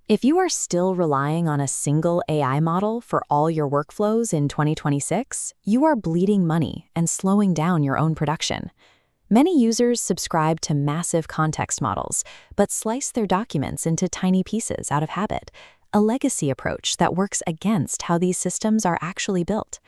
If you are still relying on a single AI model for all your workflows in 2026, you are bleeding money and slowing down your own production. Many users subscribe to massive context models, but slice their documents into tiny pieces out of habit, a legacy approach that works against how these systems are actually built.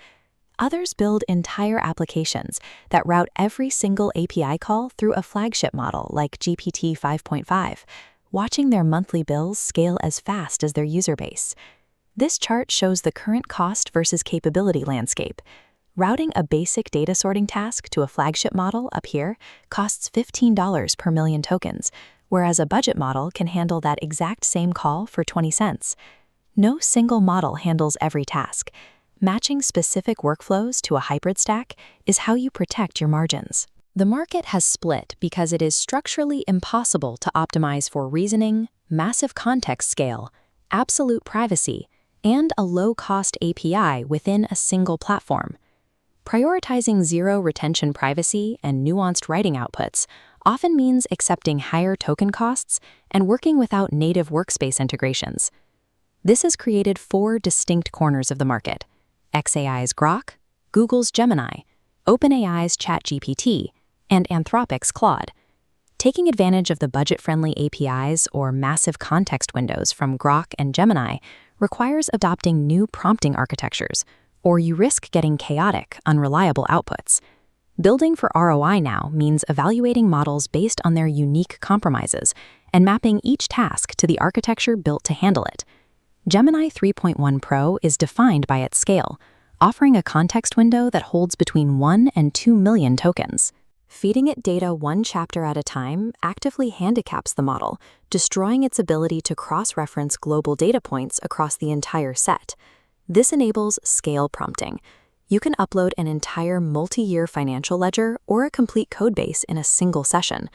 Others build entire applications that route every single API call through a flagship model like GPT 5.5, watching their monthly bills scale as fast as their user base. This chart shows the current cost versus capability landscape. Routing a basic data sorting task to a flagship model up here costs $15 per million tokens, whereas a budget model can handle that exact same call for 20 cents. No single model handles every task. Matching specific workflows to a hybrid stack is how you protect your margins. The market has split because it is structurally impossible to optimize for reasoning, massive context scale, absolute privacy, and a low-cost API within a single platform. Prioritizing zero retention privacy and nuanced writing outputs often means accepting higher token costs and working without native workspace integrations. This has created four distinct corners of the market: xAI's Grok, Google's Gemini, OpenAI's ChatGPT, and Anthropic's Claude. Taking advantage of the budget-friendly APIs or massive context windows from Grok and Gemini requires adopting new prompting architectures, or you risk getting chaotic, unreliable outputs. Building for ROI now means evaluating models based on their unique compromises and mapping each task to the architecture built to handle it. Gemini 3.1 Pro is defined by its scale, offering a context window that holds between 1 and 2 million tokens. Feeding it data one chapter at a time actively handicaps the model, destroying its ability to cross-reference global data points across the entire set. This enables scale prompting. You can upload an entire multi-year financial ledger or a complete codebase in a single session.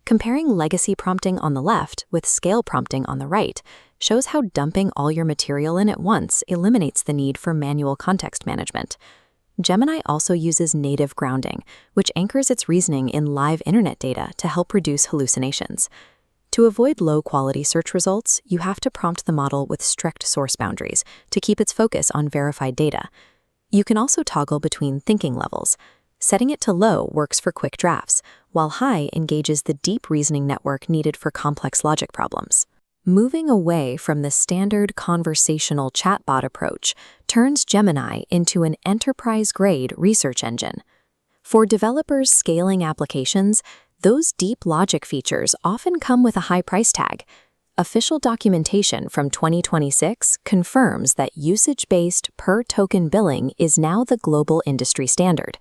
Comparing legacy prompting on the left with scale prompting on the right shows how dumping all your material in at once eliminates the need for manual context management. Gemini also uses native grounding, which anchors its reasoning in live internet data to help reduce hallucinations. To avoid low-quality search results, you have to prompt the model with strict source boundaries to keep its focus on verified data. You can also toggle between thinking levels. Setting it to low works for quick drafts, while high engages the deep reasoning network needed for complex logic problems. Moving away from the standard conversational chatbot approach turns Gemini into an enterprise-grade research engine. For developers scaling applications, those deep logic features often come with a high price tag. Official documentation from 2026 confirms that usage-based per-token billing is now the global industry standard.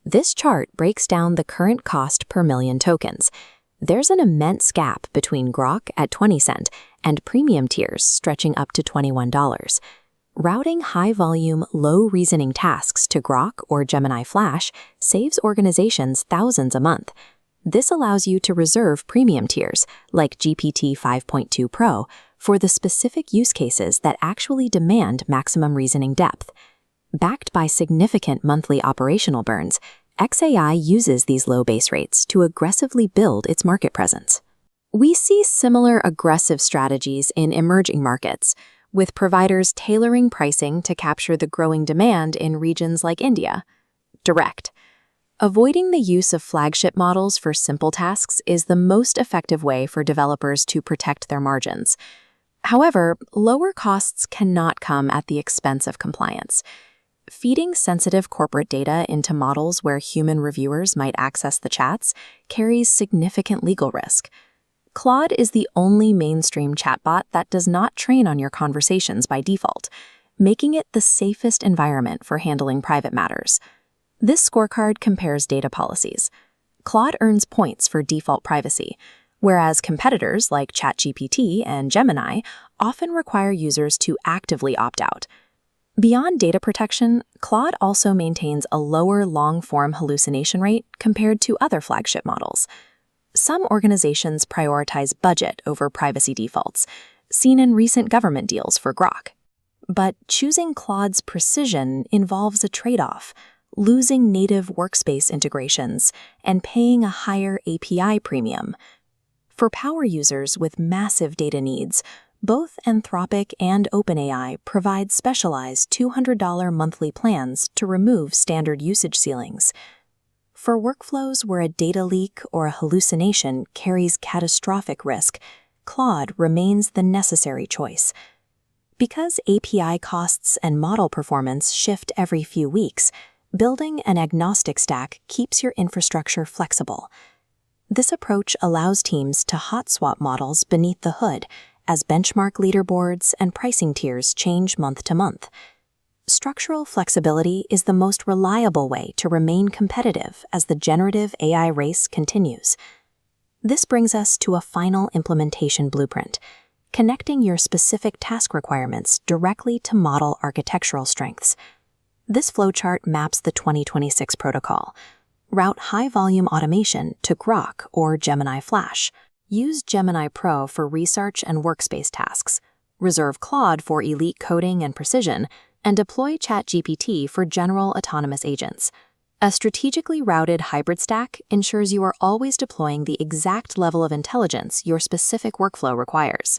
This chart breaks down the current cost per million tokens. There's an immense gap between Grok at 20 cents and premium tiers stretching up to $21. Routing high-volume, low-reasoning tasks to Grok or Gemini Flash saves organizations thousands a month. This allows you to reserve premium tiers, like GPT 5.2 Pro, for the specific use cases that actually demand maximum reasoning depth. Backed by significant monthly operational burns, xAI uses these low base rates to aggressively build its market presence. We see similar aggressive strategies in emerging markets, with providers tailoring pricing to capture the growing demand in regions like India. Direct. Avoiding the use of flagship models for simple tasks is the most effective way for developers to protect their margins. However, lower costs cannot come at the expense of compliance. Feeding sensitive corporate data into models where human reviewers might access the chats carries significant legal risk. Claude is the only mainstream chatbot that does not train on your conversations by default, making it the safest environment for handling private matters. This scorecard compares data policies. Claude earns points for default privacy, whereas competitors like ChatGPT and Gemini often require users to actively opt out. Beyond data protection, Claude also maintains a lower long-form hallucination rate compared to other flagship models. Some organizations prioritize budget over privacy defaults, seen in recent government deals for Grok. But choosing Claude's precision involves a trade-off, losing native workspace integrations and paying a higher API premium. For power users with massive data needs, Both Anthropic and OpenAI provide specialized $200 monthly plans to remove standard usage ceilings. For workflows where a data leak or a hallucination carries catastrophic risk, Claude remains the necessary choice. Because API costs and model performance shift every few weeks, building an agnostic stack keeps your infrastructure flexible. This approach allows teams to hot swap models beneath the hood as benchmark leaderboards and pricing tiers change month to month. Structural flexibility is the most reliable way to remain competitive as the generative AI race continues. This brings us to a final implementation blueprint, connecting your specific task requirements directly to model architectural strengths. This flowchart maps the 2026 protocol. Route high-volume automation to Grok or Gemini Flash. Use Gemini Pro for research and workspace tasks. Reserve Claude for elite coding and precision, and deploy ChatGPT for general autonomous agents. A strategically routed hybrid stack ensures you are always deploying the exact level of intelligence your specific workflow requires.